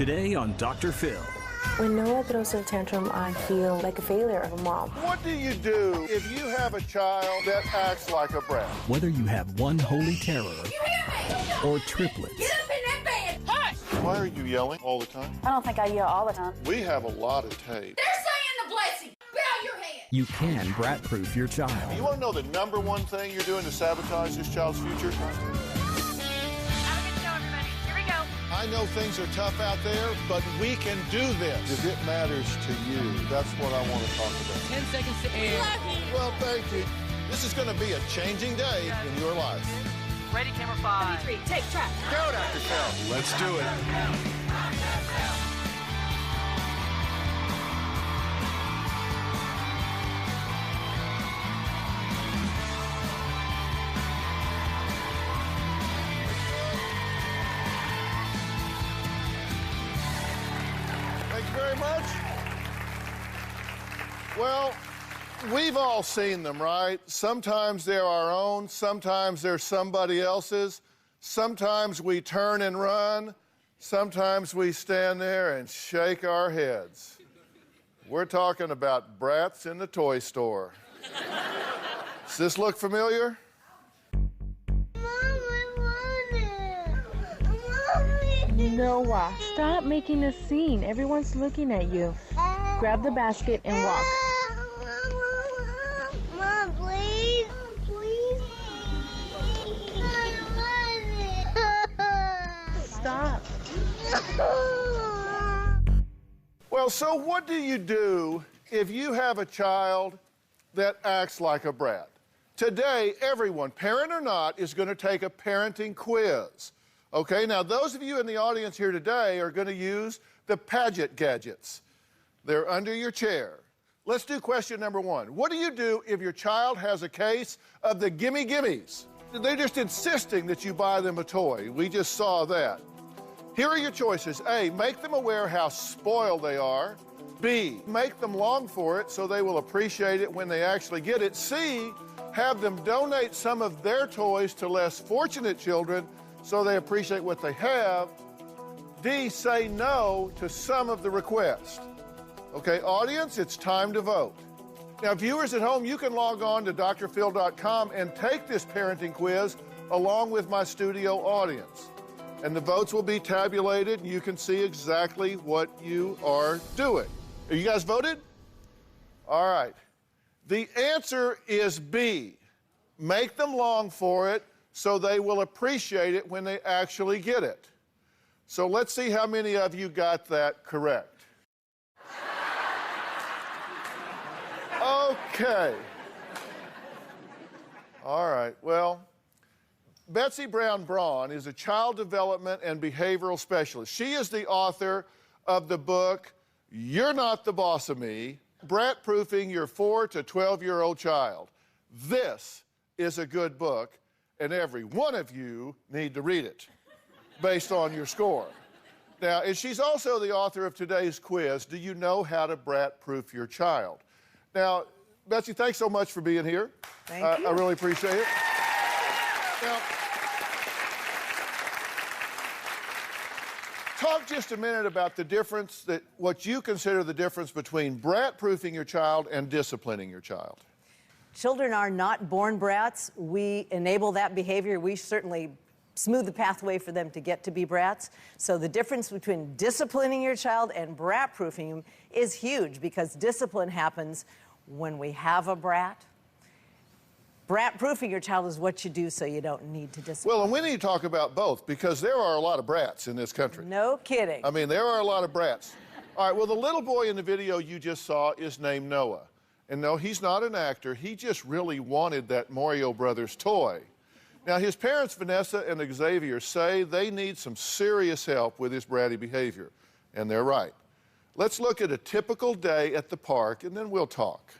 Today on Dr. Phil. When Noah throws a tantrum, I feel like a failure of a mom. What do you do if you have a child that acts like a brat? Whether you have one holy terror or triplets. Get up in that bed! Hush! Why are you yelling all the time? I don't think I yell all the time. We have a lot of tape. They're saying the blessing. Bow your head. You can brat-proof your child. You want to know the number one thing you're doing to sabotage this child's future? I know things are tough out there, but we can do this. If it matters to you, that's what I want to talk about. 10 seconds to air. Well, thank you. This is going to be a changing day in your life. Ready, camera 5. 3, take track. Go, Dr. Phil. Let's do it. Very much. Well, we've all seen them, right? Sometimes they're our own, sometimes they're somebody else's, sometimes we turn and run, sometimes we stand there and shake our heads. We're talking about brats in the toy store. Does this look familiar? Noah, stop making a scene. Everyone's looking at you. Grab the basket and walk. Mom, please. Please. Stop. Well, so what do you do if you have a child that acts like a brat? Today, everyone, parent or not, is going to take a parenting quiz. Okay, now those of you in the audience here today are going to use the Paget gadgets. They're under your chair. Let's do question number 1. What do you do if your child has a case of the gimme gimmies? They're just insisting that you buy them a toy. We just saw that. Here are your choices. A, make them aware how spoiled they are. B, make them long for it so they will appreciate it when they actually get it. C, have them donate some of their toys to less fortunate children so they appreciate what they have. D, say no to some of the requests. Okay, audience, it's time to vote. Now, viewers at home, you can log on to drphil.com and take this parenting quiz along with my studio audience. And the votes will be tabulated, and you can see exactly what you are doing. Are you guys voted? All right. The answer is B. Make them long for it so they will appreciate it when they actually get it. So let's see how many of you got that correct. Okay. All right, well, Betsy Brown Braun is a child development and behavioral specialist. She is the author of the book, You're Not the Boss of Me, Brat-Proofing Your 4 to 12-Year-Old Child. This is a good book, and every one of you need to read it based on your score. Now, and she's also the author of today's quiz, Do You Know How to Brat-Proof Your Child? Now, Betsy, thanks so much for being here. Thank you. I really appreciate it. Now, talk just a minute about the difference, what you consider the difference between brat-proofing your child and disciplining your child. Children are not born brats. We enable that behavior. We certainly smooth the pathway for them to get to be brats. So the difference between disciplining your child and brat-proofing them is huge, because discipline happens when we have a brat. Brat-proofing your child is what you do so you don't need to discipline. Well, and we need to talk about both, because there are a lot of brats in this country. No kidding. I mean, there are a lot of brats. All right, well, the little boy in the video you just saw is named Noah. And no, he's not an actor. He just really wanted that Mario Brothers toy. Now, his parents, Vanessa and Xavier, say they need some serious help with his bratty behavior. And they're right. Let's look at a typical day at the park, and then we'll talk.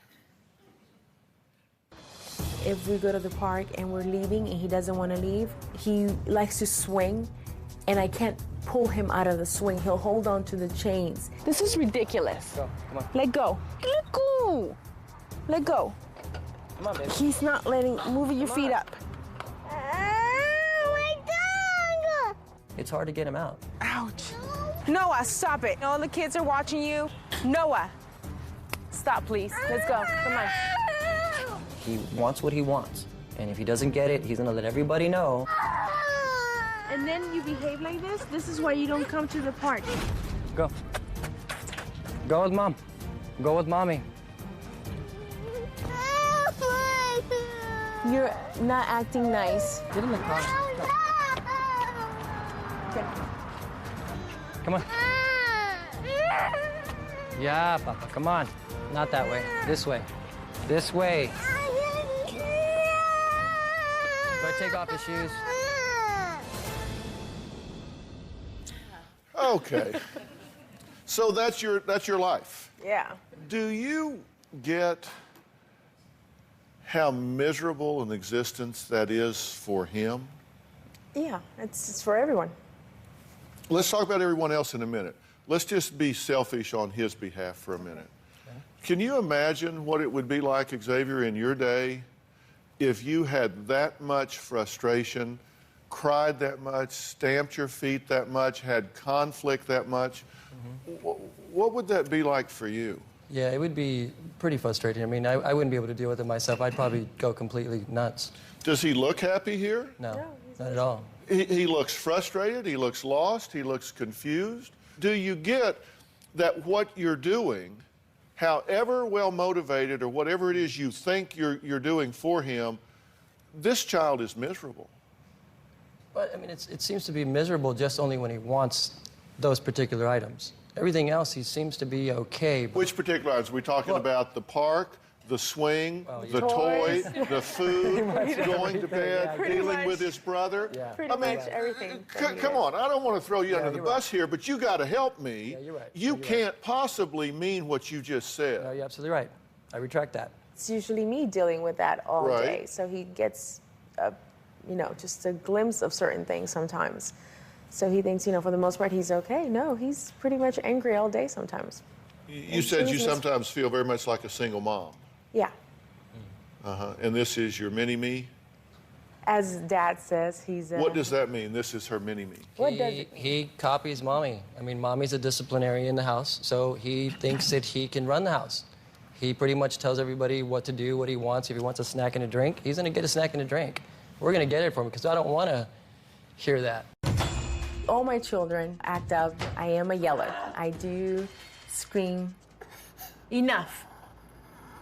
If we go to the park and we're leaving and he doesn't want to leave, he likes to swing, and I can't pull him out of the swing. He'll hold on to the chains. This is ridiculous. Go, come on. Let go. Let go. Let go. Come on, baby. He's not letting, moving your feet up. My tongue! It's hard to get him out. Ouch. Noah, stop it. All the kids are watching you. Noah, stop, please. Let's go. Come on. He wants what he wants. And if he doesn't get it, he's gonna let everybody know. And then you behave like this? This is why you don't come to the park. Go. Go with mom. Go with mommy. You're not acting nice. Get in the car. Come on. Yeah, Papa, come on. Not that way. This way. This way. Go take off his shoes. Okay. So that's your life. Yeah. Do you get how miserable an existence that is for him? Yeah, it's for everyone. Let's talk about everyone else in a minute. Let's just be selfish on his behalf for a minute. Okay. Can you imagine what it would be like, Xavier, in your day if you had that much frustration, cried that much, stamped your feet that much, had conflict that much? What would that be like for you? Yeah, it would be pretty frustrating. I mean, I wouldn't be able to deal with it myself. I'd probably go completely nuts. Does he look happy here? No, not at all. He looks frustrated, he looks lost, he looks confused. Do you get that what you're doing, however well motivated or whatever it is you think you're doing for him, this child is miserable? But, I mean, it seems to be miserable just only when he wants those particular items. Everything else, he seems to be okay. Which particular items? Are we talking about the park, the swing, the toy, the food, going to bed, dealing with his brother? Yeah. Pretty much everything. Come on, I don't want to throw you under the bus here, but you got to help me. Yeah, you're right. You can't possibly mean what you just said. No, you're absolutely right. I retract that. It's usually me dealing with that all Right. day. So he gets, just a glimpse of certain things sometimes. So he thinks, for the most part, he's okay. No, he's pretty much angry all day sometimes. You said you sometimes feel very much like a single mom. Yeah. And this is your mini-me? As Dad says, he's... What does that mean, this is her mini-me? What does it mean? He copies mommy. I mean, mommy's a disciplinarian in the house, so he thinks that he can run the house. He pretty much tells everybody what to do, what he wants. If he wants a snack and a drink, he's going to get a snack and a drink. We're going to get it for him because I don't want to hear that. All my children act up. I am a yeller. I do scream. Enough.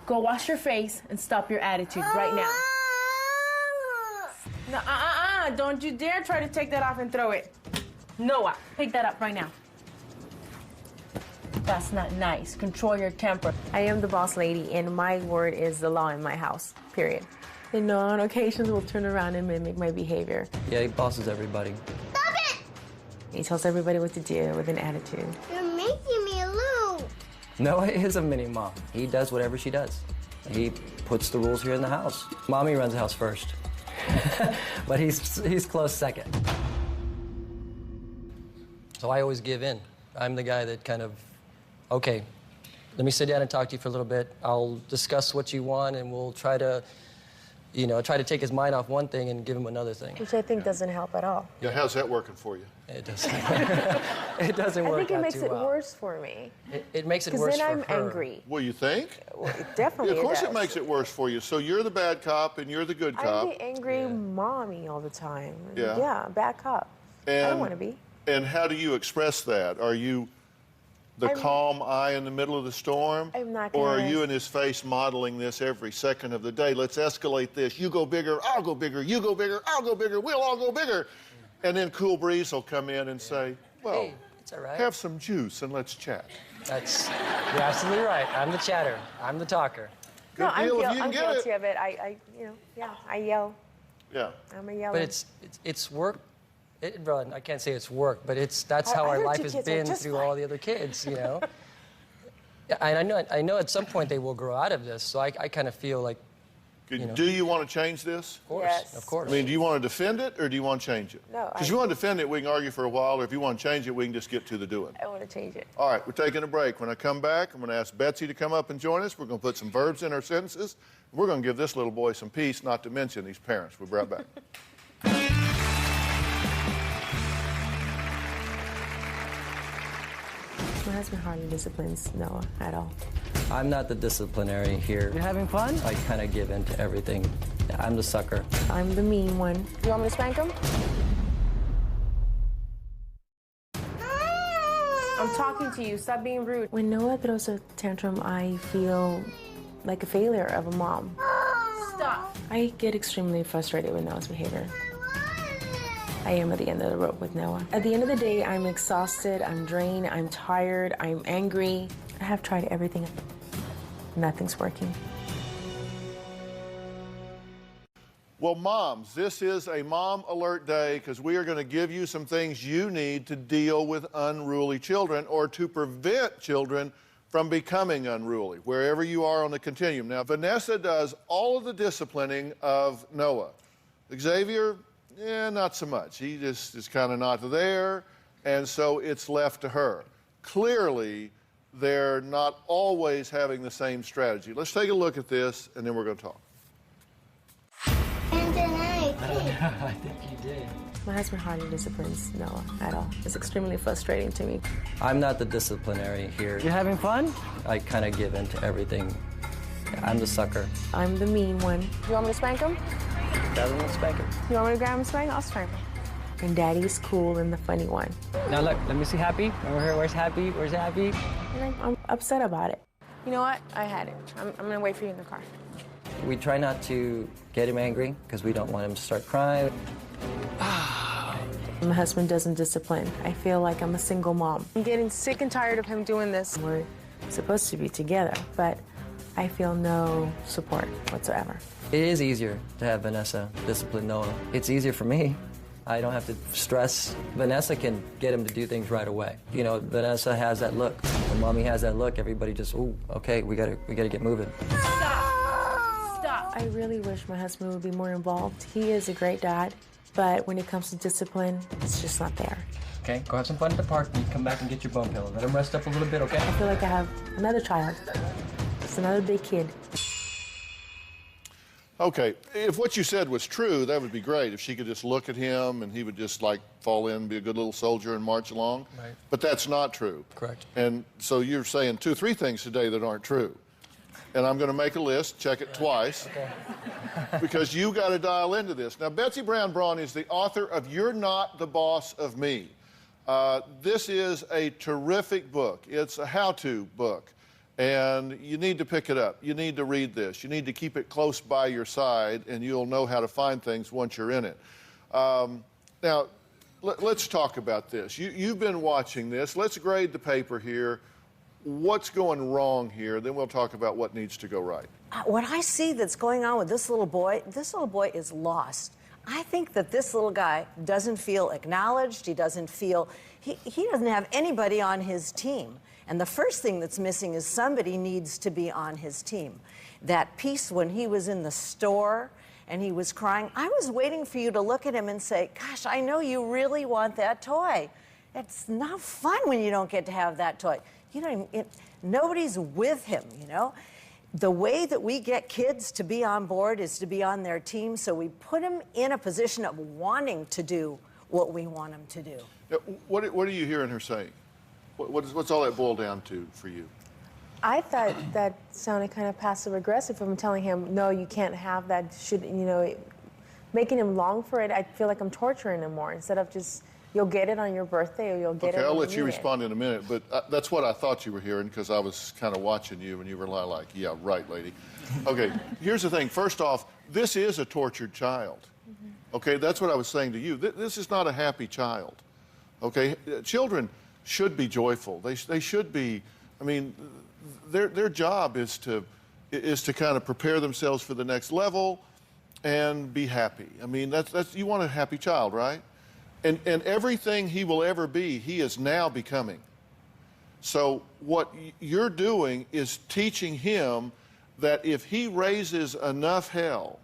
Go wash your face and stop your attitude right now. No, don't you dare try to take that off and throw it. Noah, pick that up right now. That's not nice. Control your temper. I am the boss lady, and my word is the law in my house, period. And on occasions, will turn around and mimic my behavior. Yeah, he bosses everybody. Stop it! He tells everybody what to do with an attitude. You're making me lose. Noah is a mini mom. He does whatever she does. He puts the rules here in the house. Mommy runs the house first. But he's close second. So I always give in. I'm the guy that kind of, okay, let me sit down and talk to you for a little bit. I'll discuss what you want, and we'll try to take his mind off one thing and give him another thing. Which I think doesn't help at all. Yeah, how's that working for you? It doesn't. It doesn't work out too well. I think it makes it worse for me. It makes it worse for her. Because then I'm angry. Well, you think? Well, it definitely Of course does. it makes it worse for you. So you're the bad cop and you're the good cop. I'm the angry mommy all the time. Yeah. Yeah, bad cop. I don't want to be. And how do you express that? Are you the calm eye in the middle of the storm? I'm not Or are gonna- you in his face modeling this every second of the day? Let's escalate this. You go bigger, I'll go bigger. You go bigger, I'll go bigger. We'll all go bigger. And then Cool Breeze will come in and say, well, Hey, it's all right. have some juice and let's chat. You're absolutely right. I'm the chatter. I'm the talker. Good No, deal if you can I'm get guilty it. of it. I yell. Yeah. I'm a yeller. But it's work. Run. I can't say it's work, but that's how Our our other life two has kids are been just through fine. all the other kids, Yeah, and I know at some point they will grow out of this. So I kind of feel like, Do you want to change this? of course, Yes. of course. I mean, do you want to defend it or do you want to change it? No, Because if you want to defend it, we can argue for a while, or if you want to change it, we can just get to the doing. I want to change it. All right, we're taking a break. When I come back, I'm going to ask Betsy to come up and join us. We're going to put some verbs in our sentences. We're going to give this little boy some peace, not to mention these parents. We'll be right back. My husband hardly disciplines Noah at all. I'm not the disciplinary here. You're having fun? I kind of give in to everything. I'm the sucker. I'm the mean one. You want me to spank him? I'm talking to you. Stop being rude. When Noah throws a tantrum, I feel like a failure of a mom. Stop. I get extremely frustrated with Noah's behavior. I am at the end of the rope with Noah. At the end of the day, I'm exhausted, I'm drained, I'm tired, I'm angry. I have tried everything. Nothing's working. Well, moms, this is a mom alert day because we are going to give you some things you need to deal with unruly children or to prevent children from becoming unruly, wherever you are on the continuum. Now, Vanessa does all of the disciplining of Noah. Xavier, not so much. He just is kind of not there, and so it's left to her. Clearly, they're not always having the same strategy. Let's take a look at this, and then we're going to talk. And then I I think you did. My husband hardly disciplines Noah at all. It's extremely frustrating to me. I'm not the disciplinary here. You're having fun? I kind of give in to everything. I'm the sucker. I'm the mean one. You want me to spank him? Doesn't spank him. You want me to grab him and spank? I'll spank him. And Daddy's cool and the funny one. Now look, let me see Happy. Over here, where's Happy? Where's Happy? And I'm upset about it. You know what? I had it. I'm gonna wait for you in the car. We try not to get him angry because we don't want him to start crying. My husband doesn't discipline. I feel like I'm a single mom. I'm getting sick and tired of him doing this. We're supposed to be together, but I feel no support whatsoever. It is easier to have Vanessa discipline Noah. It's easier for me. I don't have to stress. Vanessa can get him to do things right away. You know, Vanessa has that look. When mommy has that look, everybody just, ooh, okay, we gotta get moving. Stop. I really wish my husband would be more involved. He is a great dad, but when it comes to discipline, it's just not there. Okay, go have some fun at the park and come back and get your bum pillow. Let him rest up a little bit, okay? I feel like I have another child. It's another big kid. Okay, if what you said was true, that would be great. If she could just look at him and he would just like fall in, be a good little soldier and march along. Right. But that's not true. Correct. And so you're saying 2 or 3 things today that aren't true. And I'm going to make a list, check it twice, because you got to dial into this. Now, Betsy Brown Braun is the author of You're Not the Boss of Me. This is a terrific book. It's a how-to book. And you need to pick it up. You need to read this. You need to keep it close by your side, and you'll know how to find things once you're in it. Now, let's talk about this. You've been watching this. Let's grade the paper here. What's going wrong here? Then we'll talk about what needs to go right. What I see that's going on with this little boy is lost. I think that this little guy doesn't feel acknowledged. He doesn't feel, he doesn't have anybody on his team. And the first thing that's missing is somebody needs to be on his team. That piece when he was in the store and he was crying, I was waiting for you to look at him and say, gosh, I know you really want that toy. It's not fun when you don't get to have that toy. You know, nobody's with him, you know. The way that we get kids to be on board is to be on their team, so we put them in a position of wanting to do what we want them to do. Now, what are you hearing her saying? What's all that boil down to for you? I thought that sounded kind of passive-aggressive. I'm telling him, no, you can't have that. Making him long for it, I feel like I'm torturing him more instead of just, you'll get it on your birthday or you'll get it. Okay, I'll let you respond in a minute, but that's what I thought you were hearing because I was kind of watching you and you were like, yeah, right, lady. Okay, here's the thing. First off, this is a tortured child. Okay, that's what I was saying to you. This is not a happy child. Okay, children should be joyful. They should be. I mean, their job is to kind of prepare themselves for the next level and be happy. I mean, that's you want a happy child, right? And everything he will ever be, he is now becoming. So what you're doing is teaching him that if he raises enough hell,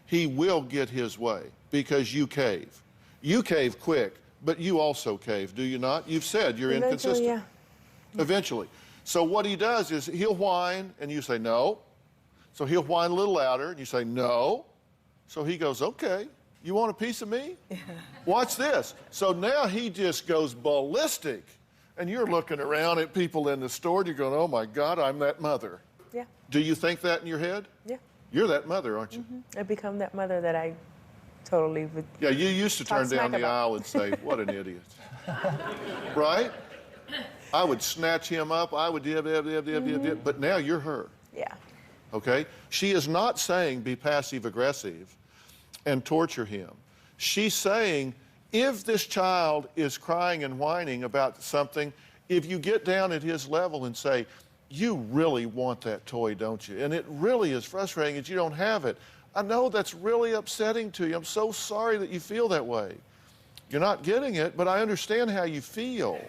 he will get his way because you cave. You cave quick. But you also cave, do you not? You've said you're inconsistent. Yeah. Eventually. So what he does is he'll whine, and you say no. So he'll whine a little louder, and you say no. So he goes, okay, you want a piece of me? Yeah. Watch this. So now he just goes ballistic and you're looking around at people in the store, and you're going, oh my God, I'm that mother. Yeah. Do you think that in your head? Yeah. You're that mother, aren't you? I become that mother that I totally would. Yeah, you used to Talk turn down smack the about. aisle and say, what an idiot. Right? I would snatch him up. I would but now you're her. Yeah. Okay? She is not saying be passive-aggressive and torture him. She's saying if this child is crying and whining about something, if you get down at his level and say, you really want that toy, don't you? And it really is frustrating that you don't have it. I know that's really upsetting to you. I'm so sorry that you feel that way. You're not getting it, but I understand how you feel.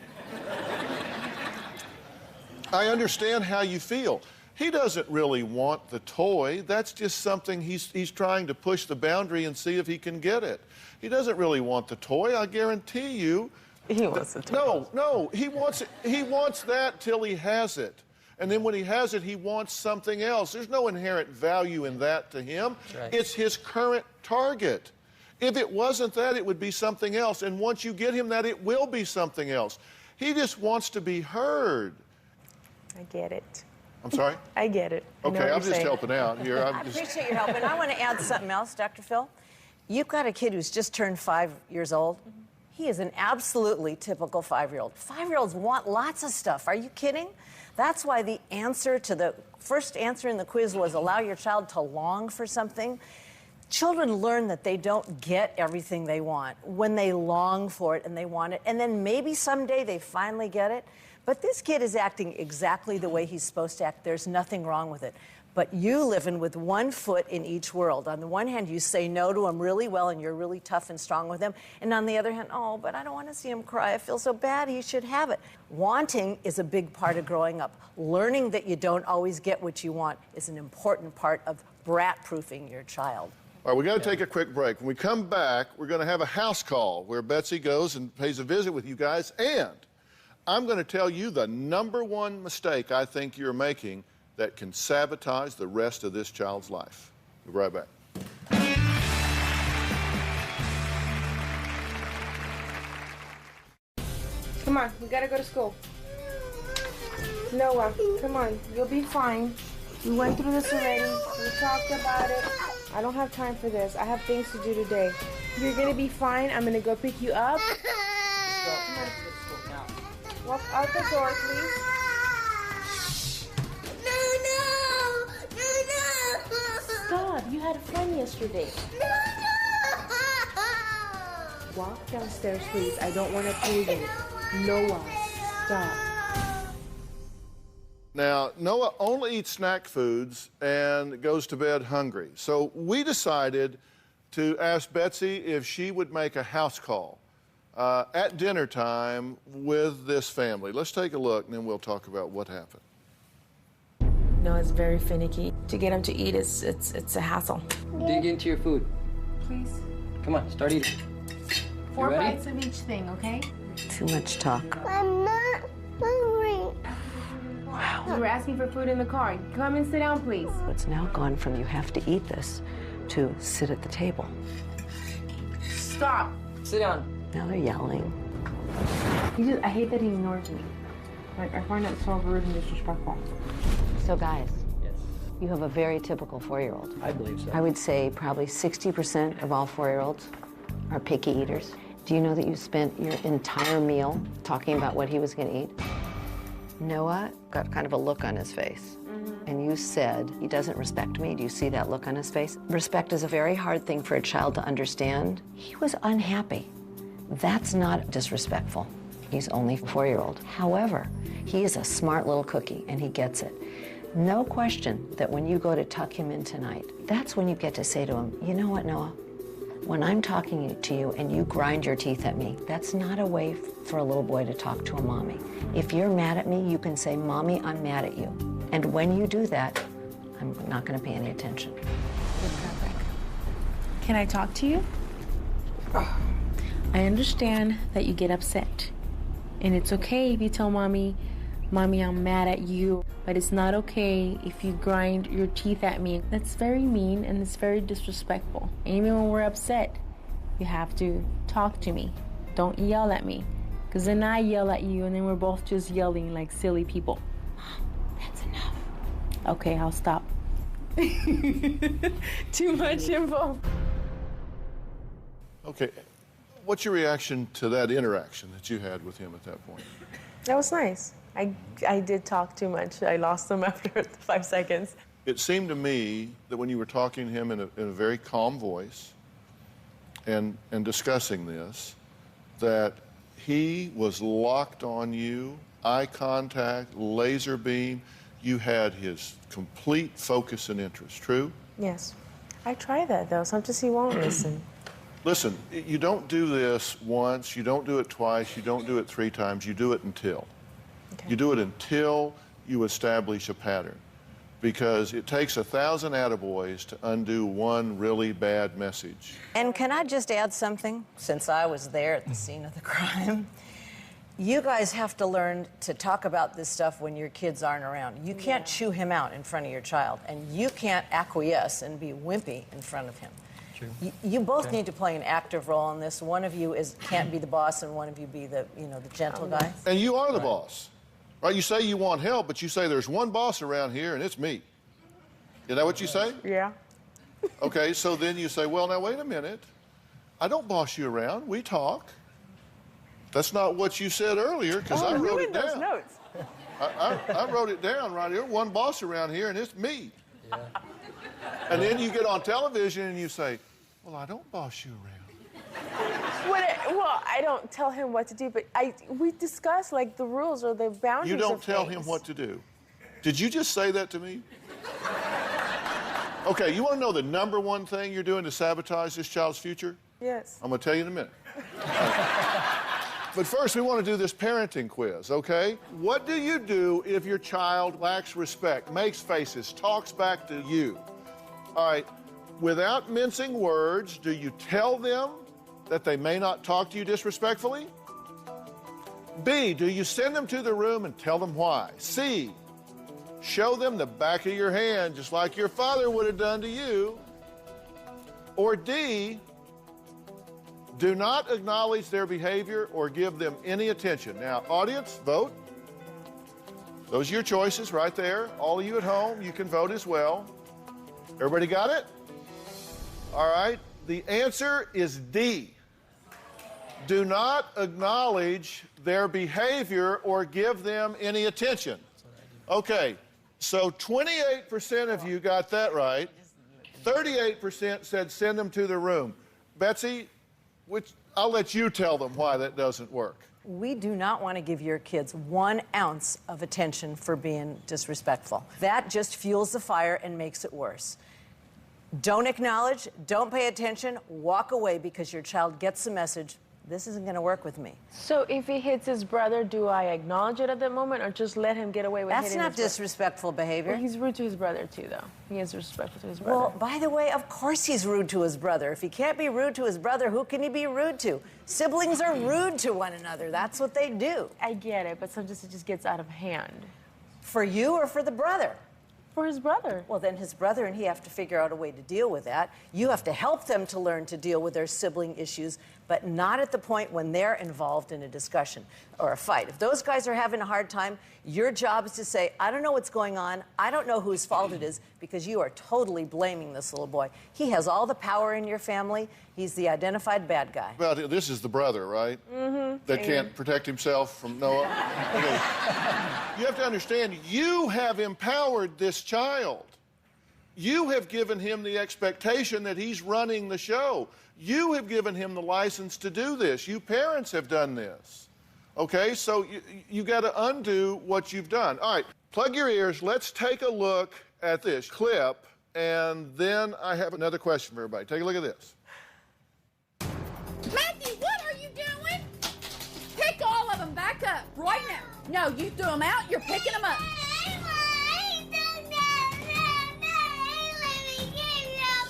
I understand how you feel. He doesn't really want the toy. That's just something he's trying to push the boundary and see if he can get it. He doesn't really want the toy. I guarantee you. He wants the toy. No, he wants it. He wants that till he has it. And then when he has it, he wants something else. There's no inherent value in that to him. Right. It's his current target. If it wasn't that, it would be something else. And once you get him that, it will be something else. He just wants to be heard. I get it. I'm sorry? I get it. I know Okay, what I'm you're just saying. helping out here. I appreciate your help, and I want to add something else, Dr. Phil. You've got a kid who's just turned 5 years old. He is an absolutely typical 5-year-old. 5-year-olds want lots of stuff. Are you kidding? That's why the answer to the first answer in the quiz was allow your child to long for something. Children learn that they don't get everything they want when they long for it and they want it, and then maybe someday they finally get it. But this kid is acting exactly the way he's supposed to act. There's nothing wrong with it. But you living with one foot in each world. On the one hand, you say no to him really well, and you're really tough and strong with him. And on the other hand, oh, but I don't want to see him cry. I feel so bad. He should have it. Wanting is a big part of growing up. Learning that you don't always get what you want is an important part of brat-proofing your child. All right, we got to take a quick break. When we come back, we're going to have a house call where Betsy goes and pays a visit with you guys. And I'm going to tell you the #1 mistake I think you're making that can sabotage the rest of this child's life. We'll be right back. Come on, we gotta go to school. Noah, come on, you'll be fine. We went through this already. We talked about it. I don't have time for this. I have things to do today. You're gonna be fine. I'm gonna go pick you up. Come on. Walk out the door, please. Stop. You had a friend yesterday. Walk downstairs, please. I don't want to pull you. Noah, stop. Now, Noah only eats snack foods and goes to bed hungry. So we decided to ask Betsy if she would make a house call at dinner time with this family. Let's take a look, and then we'll talk about what happened. Noah's very finicky. To get him to eat, it's a hassle. Dig into your food. Please. Come on, start eating. 4 ready? bites of each thing, okay? Too much talk. I'm not hungry. You were asking for food in the car. Come and sit down, please. It's now gone from you have to eat this to sit at the table. Stop. Sit down. Now they're yelling. I hate that he ignores me. Like, I find that so rude and disrespectful. So guys, Yes. you have a very typical 4-year-old. I believe so. I would say probably 60% of all 4-year-olds are picky eaters. Do you know that you spent your entire meal talking about what he was going to eat? Noah got kind of a look on his face. And you said, he doesn't respect me. Do you see that look on his face? Respect is a very hard thing for a child to understand. He was unhappy. That's not disrespectful. He's only a 4-year-old. However, he is a smart little cookie, and he gets it. No question that when you go to tuck him in tonight, that's when you get to say to him, you know what, Noah? When I'm talking to you and you grind your teeth at me, that's not a way for a little boy to talk to a mommy. If you're mad at me, you can say, Mommy, I'm mad at you. And when you do that, I'm not going to pay any attention. Can I talk to you? I understand that you get upset. And it's okay if you tell Mommy, I'm mad at you. But it's not okay if you grind your teeth at me. That's very mean and it's very disrespectful. Even when we're upset, you have to talk to me. Don't yell at me. Because then I yell at you, and then we're both just yelling like silly people. That's enough. Okay, I'll stop. Too much info. Okay, what's your reaction to that interaction that you had with him at that point? That was nice. I did talk too much. I lost them after 5 seconds. It seemed to me that when you were talking to him in a very calm voice and discussing this, that he was locked on you, eye contact, laser beam. You had his complete focus and interest, true? Yes. I try that, though. Sometimes he won't listen. Listen, you don't do this once, you don't do it twice, you don't do it 3 times, you do it until. Okay. You do it until you establish a pattern. Because it takes 1,000 attaboys to undo one really bad message. And can I just add something? Since I was there at the scene of the crime, you guys have to learn to talk about this stuff when your kids aren't around. You can't chew him out in front of your child, and you can't acquiesce and be wimpy in front of him. True. You both need to play an active role in this. One of you can't be the boss, and one of you be the gentle guy. And you are the boss, right? You say you want help, but you say there's one boss around here, and it's me. Is that what you say? Yeah. Okay, so then you say, well, now wait a minute. I don't boss you around. We talk. That's not what you said earlier, because I wrote it down. Those notes. I wrote it down right here. One boss around here, and it's me. Yeah. And then you get on television and you say, well, I don't boss you around. Well, I don't tell him what to do, but we discuss like the rules or the boundaries. You don't of tell things. him what to do. Did you just say that to me? Okay, you want to know the #1 thing you're doing to sabotage this child's future? Yes. I'm going to tell you in a minute. But first, we want to do this parenting quiz, okay? What do you do if your child lacks respect, makes faces, talks back to you? All right, without mincing words, do you tell them that they may not talk to you disrespectfully? B, do you send them to the room and tell them why? C, show them the back of your hand just like your father would have done to you. Or D, do not acknowledge their behavior or give them any attention. Now, audience, vote. Those are your choices right there. All of you at home, you can vote as well. Everybody got it? All right, the answer is D. Do not acknowledge their behavior or give them any attention. Okay, so 28% of you got that right. 38% said send them to the room. Betsy, I'll let you tell them why that doesn't work. We do not want to give your kids 1 ounce of attention for being disrespectful. That just fuels the fire and makes it worse. Don't acknowledge, don't pay attention, walk away because your child gets the message, this isn't going to work with me. So if he hits his brother, do I acknowledge it at that moment or just let him get away with hitting his brother? That's not disrespectful behavior. Well, he's rude to his brother, too, though. He is respectful to his brother. Well, by the way, of course he's rude to his brother. If he can't be rude to his brother, who can he be rude to? Siblings are rude to one another. That's what they do. I get it, but sometimes it just gets out of hand. For you or for the brother? For his brother. Well, then his brother and he have to figure out a way to deal with that. You have to help them to learn to deal with their sibling issues, but not at the point when they're involved in a discussion or a fight. If those guys are having a hard time, your job is to say, I don't know what's going on. I don't know whose fault it is, because you are totally blaming this little boy. He has all the power in your family. He's the identified bad guy. Well, this is the brother, right? Mm-hmm. That can't protect himself from Noah. Okay. You have to understand, you have empowered this child. You have given him the expectation that he's running the show. You have given him the license to do this. You parents have done this. Okay, so you got to undo what you've done. All right, plug your ears. Let's take a look at this clip, and then I have another question for everybody. Take a look at this. Matthew, what are you doing? Pick all of them back up right now. No, you threw them out. You're picking them up.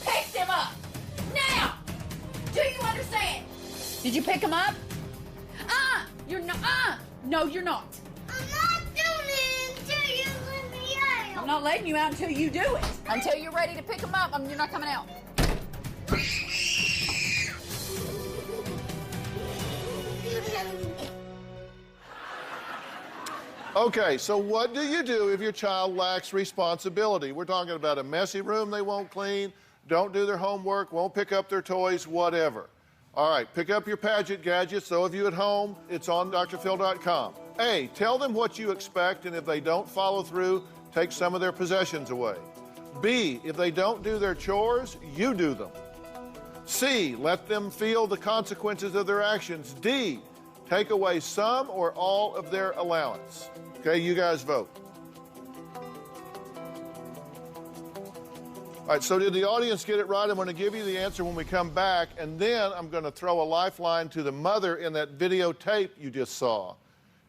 Pick them up now. Do you understand? Did you pick them up? You're not. No, you're not. I'm not doing it until you let me out. I'm not letting you out until you do it. Until you're ready to pick them up, you're not coming out. Okay, so what do you do if your child lacks responsibility? We're talking about a messy room they won't clean, don't do their homework, won't pick up their toys, whatever. All right, pick up your Paget gadgets. Those of you at home, it's on drphil.com. A, tell them what you expect, and if they don't follow through, take some of their possessions away. B, if they don't do their chores, you do them. C, let them feel the consequences of their actions. D, take away some or all of their allowance. Okay, you guys vote. All right, so did the audience get it right? I'm going to give you the answer when we come back, and then I'm going to throw a lifeline to the mother in that videotape you just saw.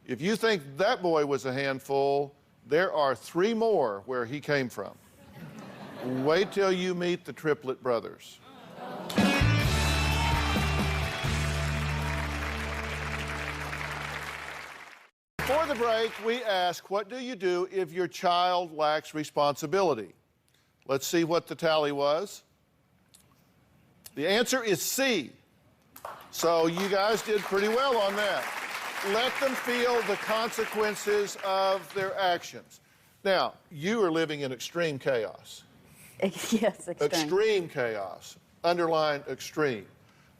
If you think that boy was a handful, there are 3 more where he came from. Wait till you meet the triplet brothers. Before the break, we ask, what do you do if your child lacks responsibility? Let's see what the tally was. The answer is C. So you guys did pretty well on that. Let them feel the consequences of their actions. Now, you are living in extreme chaos. Yes, extreme. Extreme chaos. Underline extreme.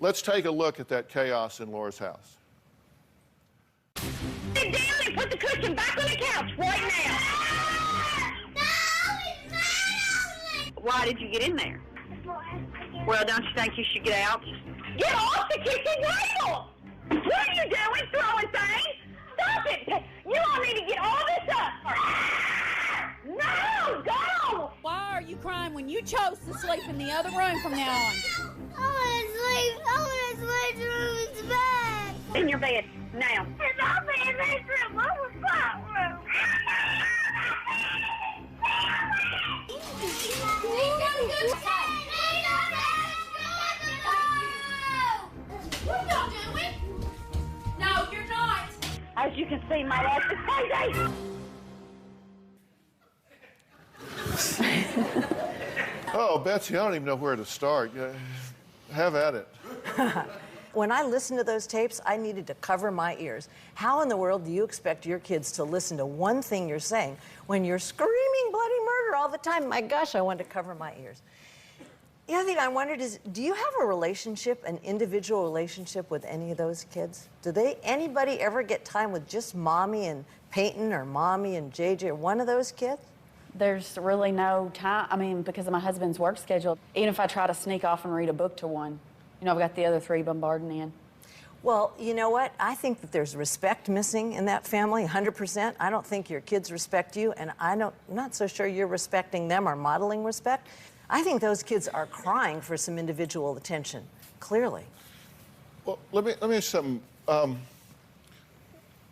Let's take a look at that chaos in Laura's house. Sit down and put the cushion back on the couch right now. No, it's not. Why did you get in there? Well, don't you think you should get out? Get off the kitchen table! What are you doing, throwing things? Stop it! You all need to get all this up! No, go! Why are you crying when you chose to sleep in the other room from now on? I want to sleep in the bed. In your bed, now. It's not in this room. What was that room? What are y'all doing? No, you're not. As you can see, my life is crazy. Oh, Betsy, I don't even know where to start. Have at it. When I listened to those tapes, I needed to cover my ears. How in the world do you expect your kids to listen to one thing you're saying when you're screaming bloody murder all the time? My gosh, I wanted to cover my ears. The other thing I wondered is, do you have a relationship, an individual relationship with any of those kids? Anybody ever get time with just Mommy and Peyton or Mommy and JJ or one of those kids? There's really no time. I mean, because of my husband's work schedule, even if I try to sneak off and read a book to one, you know, I've got the other 3 bombarding in. Well, you know what? I think that there's respect missing in that family, 100%. I don't think your kids respect you, and I'm not so sure you're respecting them or modeling respect. I think those kids are crying for some individual attention, clearly. Well, let me ask you something.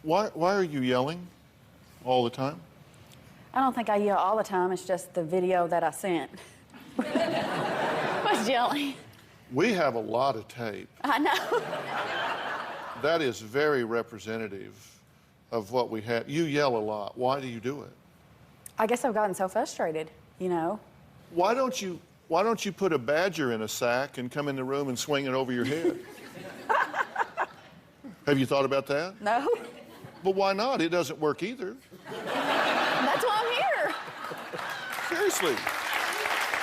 Why are you yelling all the time? I don't think I yell all the time. It's just the video that I sent. Was yelling. We have a lot of tape. I know. That is very representative of what we have. You yell a lot. Why do you do it? I guess I've gotten so frustrated, you know. Why don't you put a badger in a sack and come in the room and swing it over your head? Have you thought about that? No. But why not? It doesn't work either. That's why I'm here. Seriously.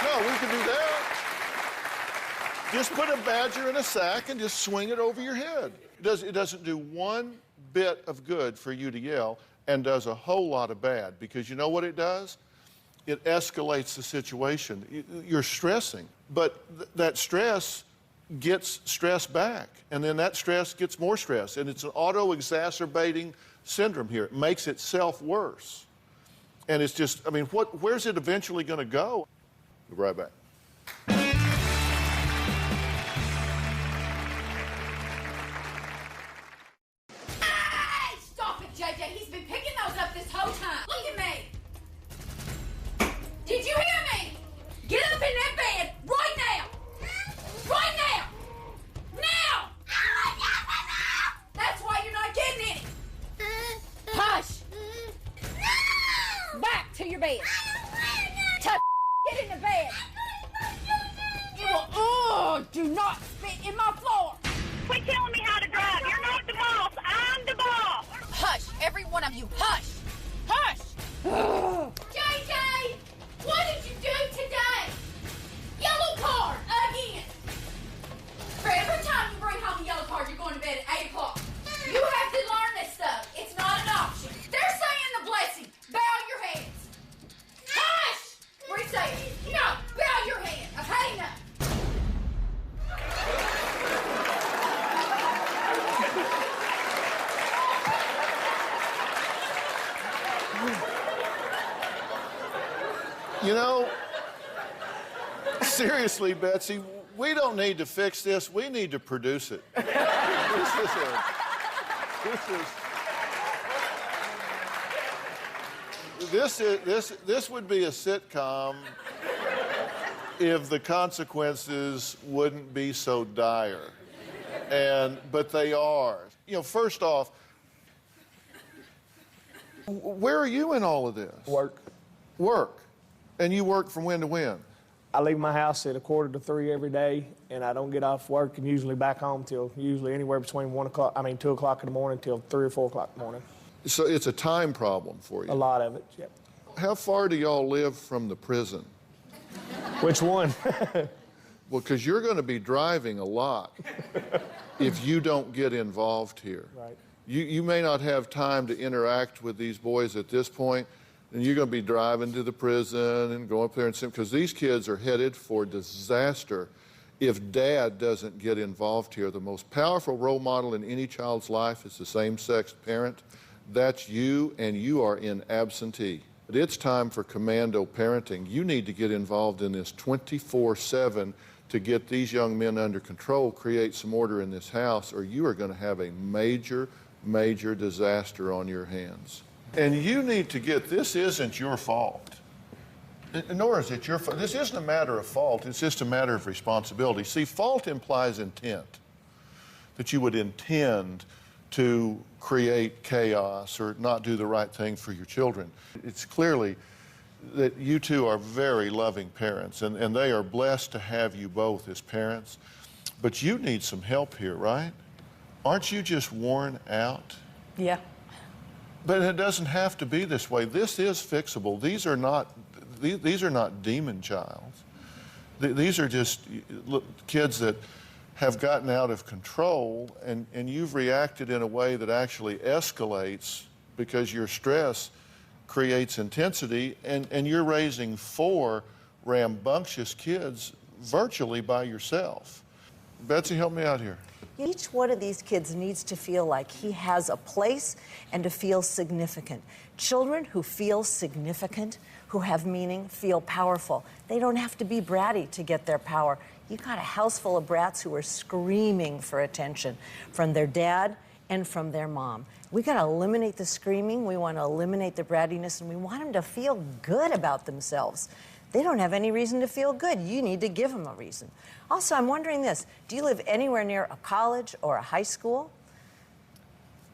No, we can do that. Just put a badger in a sack and just swing it over your head. It doesn't do one bit of good for you to yell, and does a whole lot of bad, because you know what it does? It escalates the situation. You're stressing, but that stress gets stress back, and then that stress gets more stress, and it's an auto-exacerbating syndrome here. It makes itself worse. And it's just, I mean, where's it eventually going to go? We'll be right back. Stop it, JJ. He's been picking those up this whole time. Look at me. Did you hear me? Get up in that bed right now. Right now. Now. That's why you're not getting in it. Hush. Back to your bed. Get in the bed. You will, do not spit in my floor. Quit telling me how to drive. You're not the boss. I'm the boss. Hush, every one of you, hush. JJ, what did you do today? Yellow card again. For every time you bring home a yellow card, you're going to bed at 8 o'clock. You have to learn this stuff. It's not an option. They're saying the blessing. Bow your heads. Hush! What are you saying? No, bow your head. I've had enough. You know, seriously, Betsy, we don't need to fix this. We need to produce it. This would be a sitcom if the consequences wouldn't be so dire. But they are. You know, first off, where are you in all of this? Work. Work. And you work from when to when? I leave my house at 2:45 every day, and I don't get off work and usually back home till usually anywhere between 2 o'clock in the morning till 3 or 4 o'clock in the morning. So it's a time problem for you? A lot of it, yep. How far do y'all live from the prison? Which one? Well, because you're going to be driving a lot if you don't get involved here. Right. You may not have time to interact with these boys at this point, and you're going to be driving to the prison and go up there and because these kids are headed for disaster if Dad doesn't get involved here. The most powerful role model in any child's life is the same-sex parent. That's you, and you are in absentee. But it's time for commando parenting. You need to get involved in this 24/7 to get these young men under control, create some order in this house, or you are going to have a major, major disaster on your hands. And you need to get, this isn't your fault. Nor is it your fault. This isn't a matter of fault, it's just a matter of responsibility. See, fault implies intent, that you would intend to create chaos or not do the right thing for your children. It's clearly that you two are very loving parents, and they are blessed to have you both as parents. But you need some help here, right? Aren't you just worn out? Yeah. But it doesn't have to be this way. This is fixable. These are not demon childs. These are just kids that have gotten out of control, and you've reacted in a way that actually escalates because your stress creates intensity, and you're raising 4 rambunctious kids virtually by yourself. Betsy, help me out here. Each one of these kids needs to feel like he has a place and to feel significant. Children who feel significant, who have meaning, feel powerful. They don't have to be bratty to get their power. You got a house full of brats who are screaming for attention from their dad and from their mom. We got to eliminate the screaming, we want to eliminate the brattiness, and we want them to feel good about themselves. They don't have any reason to feel good. You need to give them a reason. Also, I'm wondering this. Do you live anywhere near a college or a high school?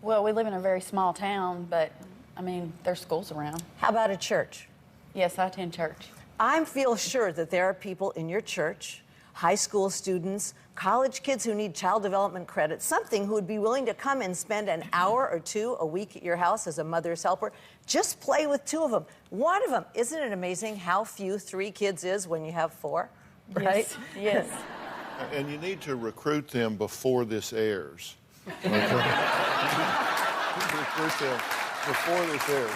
Well, we live in a very small town, but, I mean, there's schools around. How about a church? Yes, I attend church. I feel sure that there are people in your church, high school students, college kids who need child development credit, something who would be willing to come and spend an hour or 2 a week at your house as a mother's helper. Just play with 2 of them. One of them, isn't it amazing how few 3 kids is when you have 4? Right? Yes. And you need to recruit them before this airs. Okay? Recruit them before this airs.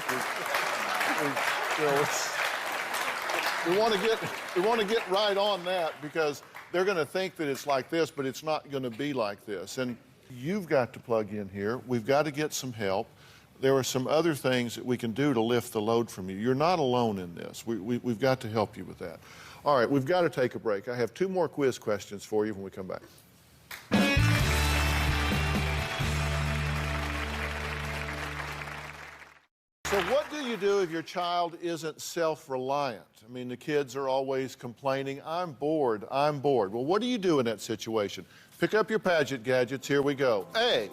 We want to get right on that, because they're going to think that it's like this, but it's not going to be like this. And you've got to plug in here. We've got to get some help. There are some other things that we can do to lift the load from you. You're not alone in this. We've got to help you with that. All right, we've got to take a break. I have 2 more quiz questions for you when we come back. So what do you do if your child isn't self-reliant? I mean, the kids are always complaining, I'm bored, I'm bored. Well, what do you do in that situation? Pick up your Paget gadgets, here we go. A,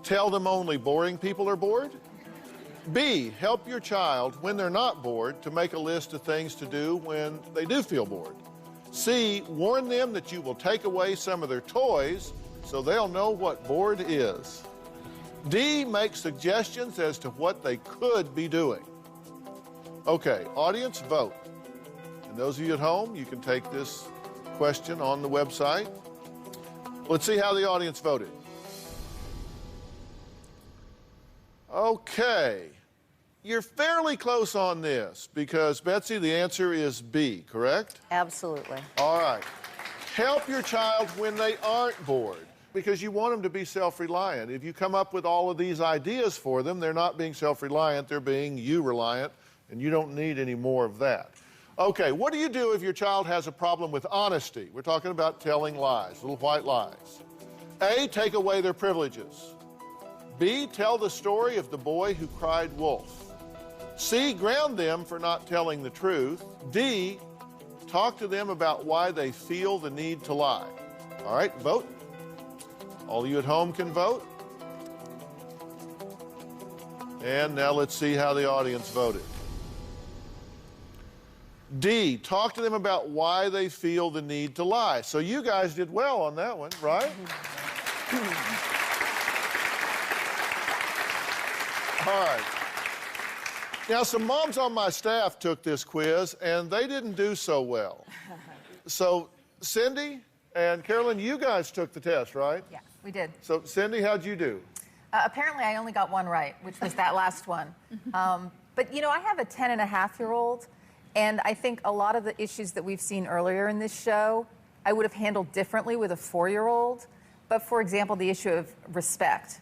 tell them only boring people are bored. B, help your child when they're not bored to make a list of things to do when they do feel bored. C, warn them that you will take away some of their toys so they'll know what bored is. D, make suggestions as to what they could be doing. Okay, audience, vote. And those of you at home, you can take this question on the website. Let's see how the audience voted. Okay, you're fairly close on this because, Betsy, the answer is B, correct? Absolutely. All right. Help your child when they aren't bored because you want them to be self-reliant. If you come up with all of these ideas for them, they're not being self-reliant, they're being you-reliant, and you don't need any more of that. Okay, what do you do if your child has a problem with honesty? We're talking about telling lies, little white lies. A, take away their privileges. B, tell the story of the boy who cried wolf. C, ground them for not telling the truth. D, talk to them about why they feel the need to lie. All right, vote. All of you at home can vote. And now let's see how the audience voted. D, talk to them about why they feel the need to lie. So you guys did well on that one, right? All right. Now, some moms on my staff took this quiz, and they didn't do so well. So, Cindy and Carolyn, you guys took the test, right? Yeah, we did. So, Cindy, how'd you do? Apparently, I only got one right, which was that last one. But, you know, I have a 10-and-a-half-year-old, and I think a lot of the issues that we've seen earlier in this show, I would have handled differently with a 4-year-old. But, for example, the issue of respect.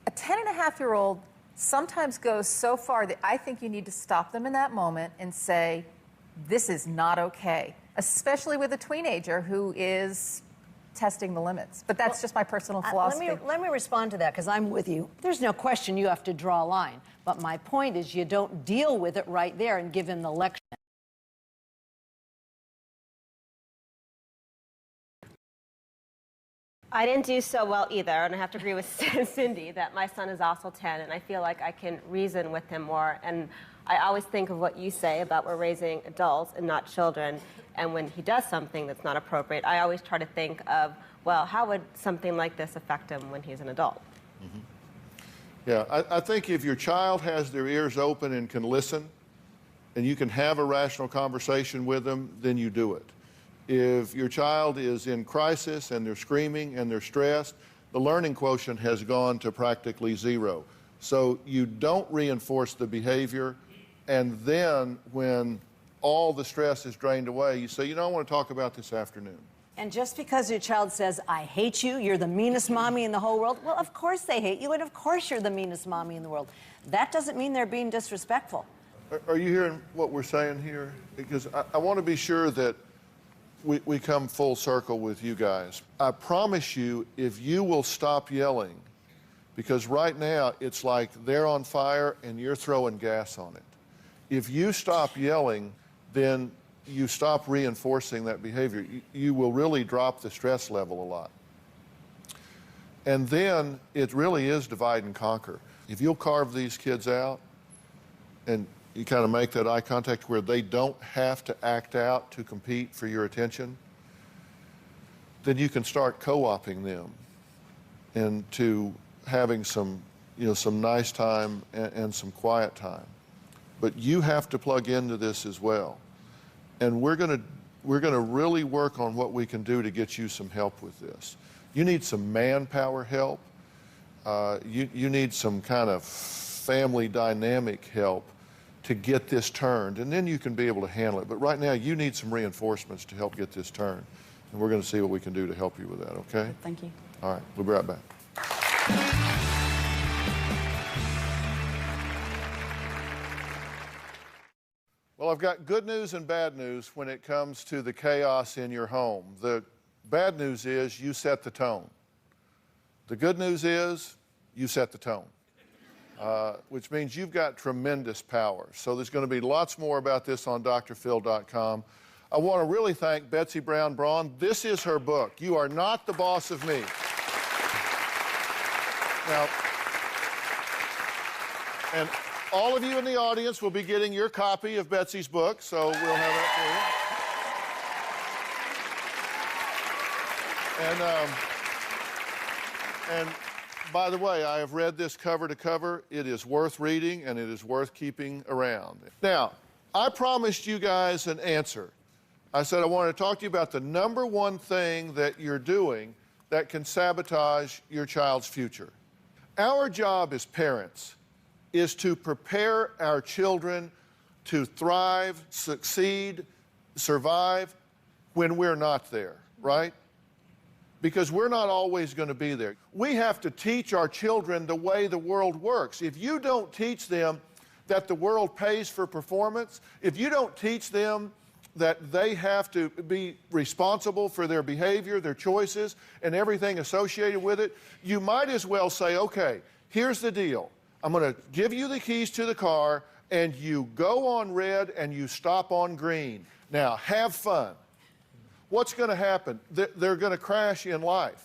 A 10-and-a-half-year-old sometimes goes so far that I think you need to stop them in that moment and say, this is not okay, especially with a teenager who is testing the limits. But that's just my personal philosophy. Let me respond to that, because I'm with you. There's no question you have to draw a line. But my point is you don't deal with it right there and give him the lecture. I didn't do so well either, and I have to agree with Cindy that my son is also 10, and I feel like I can reason with him more. And I always think of what you say about we're raising adults and not children, and when he does something that's not appropriate, I always try to think of, well, how would something like this affect him when he's an adult? Mm-hmm. Yeah, I think if your child has their ears open and can listen, and you can have a rational conversation with them, then you do it. If your child is in crisis and they're screaming and they're stressed, the learning quotient has gone to practically zero. So you don't reinforce the behavior, and then when all the stress is drained away, you say, you know, I want to talk about this afternoon. And just because your child says, I hate you, you're the meanest mommy in the whole world, well, of course they hate you, and of course you're the meanest mommy in the world. That doesn't mean they're being disrespectful. Are you hearing what we're saying here? Because I want to be sure that we come full circle with you guys. I promise you, if you will stop yelling, because right now it's like they're on fire and you're throwing gas on it. If you stop yelling, then you stop reinforcing that behavior. You will really drop the stress level a lot. And then it really is divide and conquer. If you'll carve these kids out and you kind of make that eye contact where they don't have to act out to compete for your attention, then you can start co-opting them into having some, some nice time and some quiet time. But you have to plug into this as well. And we're going to really work on what we can do to get you some help with this. You need some manpower help. You need some kind of family dynamic help to get this turned, and then you can be able to handle it. But right now, you need some reinforcements to help get this turned. And we're going to see what we can do to help you with that, okay? Thank you. All right, we'll be right back. Well, I've got good news and bad news when it comes to the chaos in your home. The bad news is you set the tone. The good news is you set the tone. Which means you've got tremendous power. So there's going to be lots more about this on drphil.com. I want to really thank Betsy Brown Braun. This is her book, You Are Not the Boss of Me. Now, and all of you in the audience will be getting your copy of Betsy's book, so we'll have that for you. And by the way, I have read this cover to cover. It is worth reading, and it is worth keeping around. Now, I promised you guys an answer. I said I wanted to talk to you about the number one thing that you're doing that can sabotage your child's future. Our job as parents is to prepare our children to thrive, succeed, survive when we're not there, right? Because we're not always going to be there. We have to teach our children the way the world works. If you don't teach them that the world pays for performance, if you don't teach them that they have to be responsible for their behavior, their choices, and everything associated with it, you might as well say, okay, here's the deal. I'm going to give you the keys to the car, and you go on red and you stop on green. Now, have fun. What's going to happen? They're going to crash in life.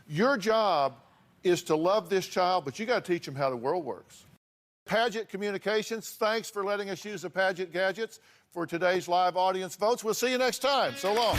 Your job is to love this child, but you got to teach them how the world works. Paget Communications, thanks for letting us use the Paget gadgets for today's live audience votes. We'll see you next time. So long.